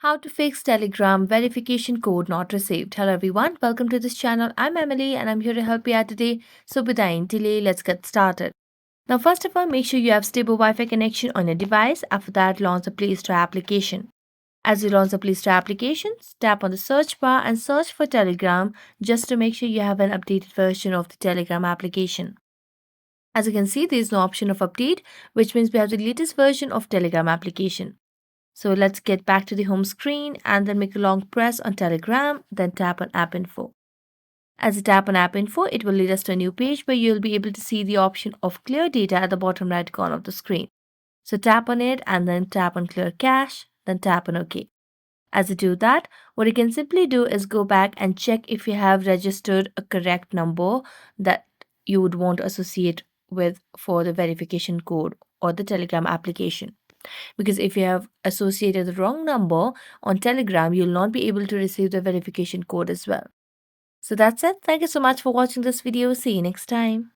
How to fix Telegram verification code not received. Hello everyone, welcome to this channel. I'm Emily and I'm here to help you out today. So without any delay, let's get started. Now first of all, make sure you have stable Wi-Fi connection on your device. After that, launch the Play Store application. As you launch the Play Store application, tap on the search bar and search for Telegram just to make sure you have an updated version of the Telegram application. As you can see, there is no option of update, which means we have the latest version of Telegram application. So let's get back to the home screen and then make a long press on Telegram, then tap on App Info. As you tap on App Info, it will lead us to a new page where you'll be able to see the option of Clear Data at the bottom right corner of the screen. So tap on it and then tap on Clear Cache, then tap on OK. As you do that, what you can simply do is go back and check if you have registered a correct number that you would want to associate with for the verification code or the Telegram application. Because if you have associated the wrong number on Telegram, you'll not be able to receive the verification code as well. So that's it. Thank you so much for watching this video. See you next time.